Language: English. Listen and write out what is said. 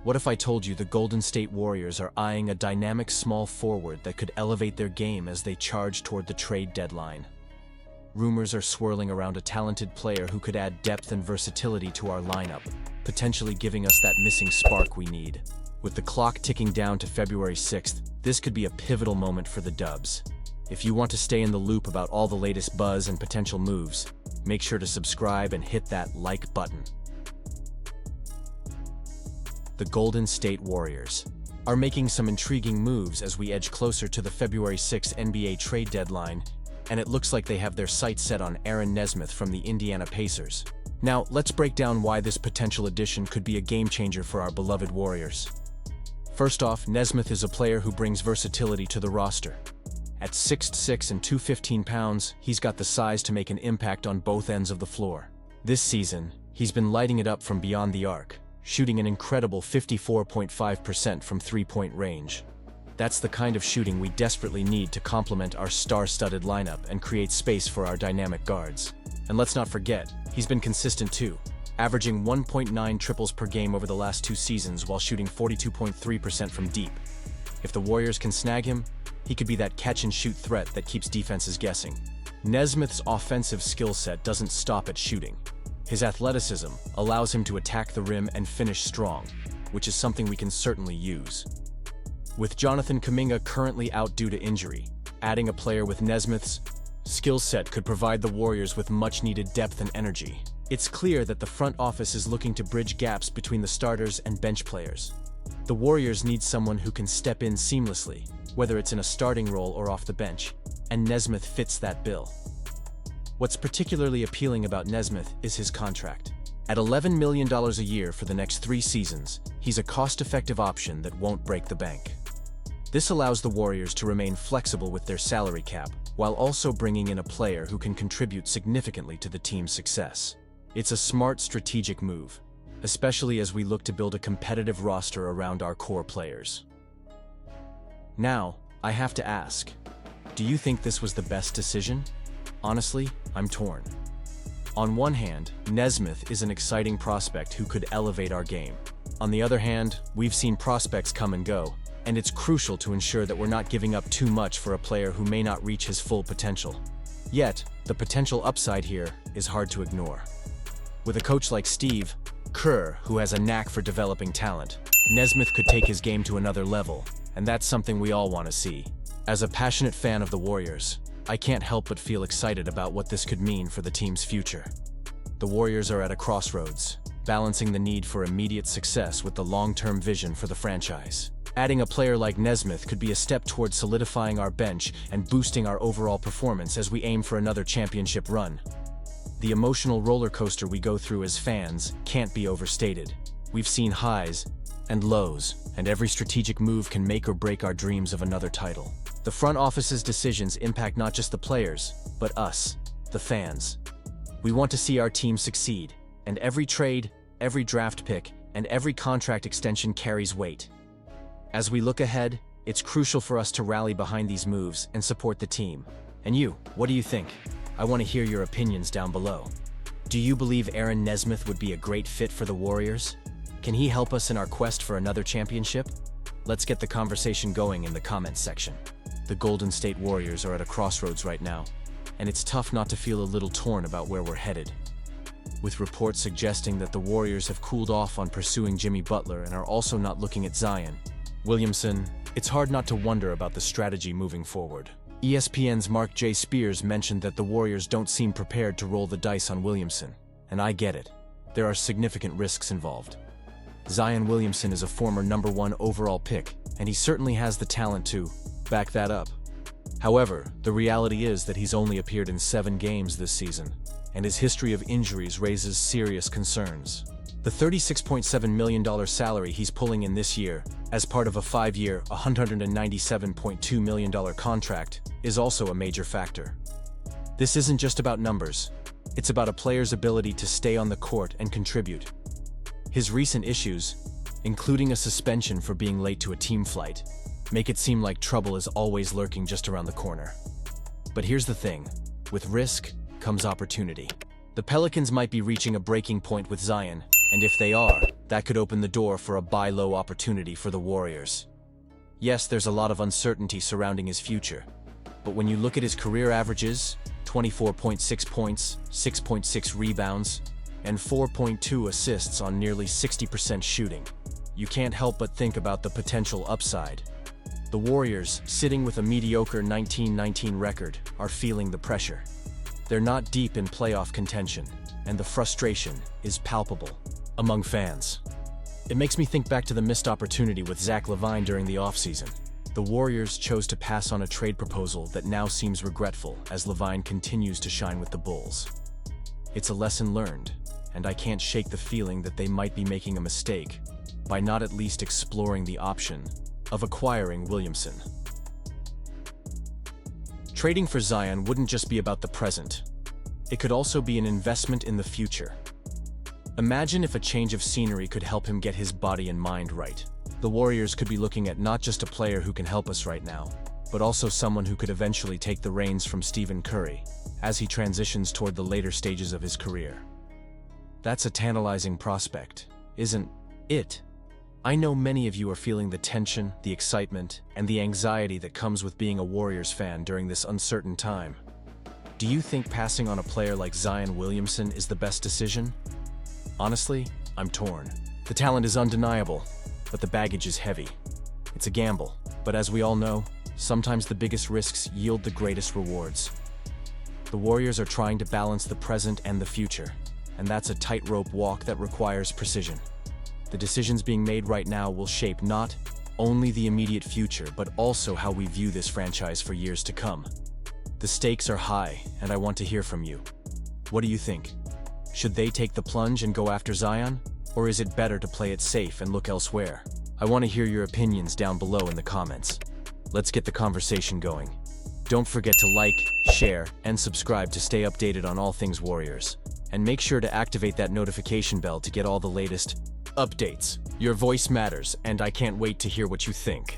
What if I told you the Golden State Warriors are eyeing a dynamic small forward that could elevate their game as they charge toward the trade deadline? Rumors are swirling around a talented player who could add depth and versatility to our lineup, potentially giving us that missing spark we need. With the clock ticking down to February 6th, this could be a pivotal moment for the Dubs. If you want to stay in the loop about all the latest buzz and potential moves, make sure to subscribe and hit that like button. The Golden State Warriors are making some intriguing moves as we edge closer to the February 6th NBA trade deadline, and it looks like they have their sights set on Aaron Nesmith from the Indiana Pacers. Now, let's break down why this potential addition could be a game-changer for our beloved Warriors. First off, Nesmith is a player who brings versatility to the roster. At 6'6" and 215 pounds, he's got the size to make an impact on both ends of the floor. This season, he's been lighting it up from beyond the arc, shooting an incredible 54.5% from three-point range. That's the kind of shooting we desperately need to complement our star-studded lineup and create space for our dynamic guards. And let's not forget, he's been consistent too, averaging 1.9 triples per game over the last 2 seasons while shooting 42.3% from deep. If the Warriors can snag him, he could be that catch-and-shoot threat that keeps defenses guessing. Nesmith's offensive skill set doesn't stop at shooting. His athleticism allows him to attack the rim and finish strong, which is something we can certainly use. With Jonathan Kuminga currently out due to injury, adding a player with Nesmith's skill set could provide the Warriors with much-needed depth and energy. It's clear that the front office is looking to bridge gaps between the starters and bench players. The Warriors need someone who can step in seamlessly, whether it's in a starting role or off the bench, and Nesmith fits that bill. What's particularly appealing about Nesmith is his contract. At $11 million a year for the next 3 seasons, he's a cost-effective option that won't break the bank. This allows the Warriors to remain flexible with their salary cap, while also bringing in a player who can contribute significantly to the team's success. It's a smart strategic move, especially as we look to build a competitive roster around our core players. Now, I have to ask, do you think this was the best decision? Honestly, I'm torn. On one hand, Nesmith is an exciting prospect who could elevate our game. On the other hand, we've seen prospects come and go, and it's crucial to ensure that we're not giving up too much for a player who may not reach his full potential. Yet, the potential upside here is hard to ignore. With a coach like Steve Kerr, who has a knack for developing talent, Nesmith could take his game to another level, and that's something we all want to see. As a passionate fan of the Warriors, I can't help but feel excited about what this could mean for the team's future. The Warriors are at a crossroads, balancing the need for immediate success with the long-term vision for the franchise. Adding a player like Nesmith could be a step towards solidifying our bench and boosting our overall performance as we aim for another championship run. The emotional roller coaster we go through as fans can't be overstated. We've seen highs and lows, and every strategic move can make or break our dreams of another title. The front office's decisions impact not just the players, but us, the fans. We want to see our team succeed, and every trade, every draft pick, and every contract extension carries weight. As we look ahead, it's crucial for us to rally behind these moves and support the team. And you, what do you think? I want to hear your opinions down below. Do you believe Aaron Nesmith would be a great fit for the Warriors? Can he help us in our quest for another championship? Let's get the conversation going in the comments section. The Golden State Warriors are at a crossroads right now, and it's tough not to feel a little torn about where we're headed. With reports suggesting that the Warriors have cooled off on pursuing Jimmy Butler and are also not looking at Zion Williamson, it's hard not to wonder about the strategy moving forward. ESPN's Mark J. Spears mentioned that the Warriors don't seem prepared to roll the dice on Williamson, and I get it. There are significant risks involved. Zion Williamson is a former #1 overall pick, and he certainly has the talent to back that up. However, the reality is that he's only appeared in 7 games this season, and his history of injuries raises serious concerns. The $36.7 million salary he's pulling in this year, as part of a 5-year, $197.2 million contract, is also a major factor. This isn't just about numbers. It's about a player's ability to stay on the court and contribute. His recent issues, including a suspension for being late to a team flight, make it seem like trouble is always lurking just around the corner. But here's the thing, with risk comes opportunity. The Pelicans might be reaching a breaking point with Zion, And if they are, that could open the door for a buy low opportunity for the Warriors. Yes, there's a lot of uncertainty surrounding his future, but when you look at his career averages, 24.6 points, 6.6 rebounds, and 4.2 assists on nearly 60% shooting, you can't help but think about the potential upside. The Warriors, sitting with a mediocre 19-19 record, are feeling the pressure. They're not deep in playoff contention, and the frustration is palpable among fans. It makes me think back to the missed opportunity with Zach LaVine during the offseason. The Warriors chose to pass on a trade proposal that now seems regretful as LaVine continues to shine with the Bulls. It's a lesson learned, and I can't shake the feeling that they might be making a mistake by not at least exploring the option of acquiring Williamson. Trading for Zion wouldn't just be about the present. It could also be an investment in the future. Imagine if a change of scenery could help him get his body and mind right. The Warriors could be looking at not just a player who can help us right now, but also someone who could eventually take the reins from Stephen Curry as he transitions toward the later stages of his career. That's a tantalizing prospect, isn't it? I know many of you are feeling the tension, the excitement, and the anxiety that comes with being a Warriors fan during this uncertain time. Do you think passing on a player like Zion Williamson is the best decision? Honestly, I'm torn. The talent is undeniable, but the baggage is heavy. It's a gamble, but as we all know, sometimes the biggest risks yield the greatest rewards. The Warriors are trying to balance the present and the future, and that's a tightrope walk that requires precision. The decisions being made right now will shape not only the immediate future, but also how we view this franchise for years to come. The stakes are high, and I want to hear from you. What do you think? Should they take the plunge and go after Zion? Or is it better to play it safe and look elsewhere? I want to hear your opinions down below in the comments. Let's get the conversation going. Don't forget to like, share, and subscribe to stay updated on all things Warriors. And make sure to activate that notification bell to get all the latest updates. Your voice matters, and I can't wait to hear what you think.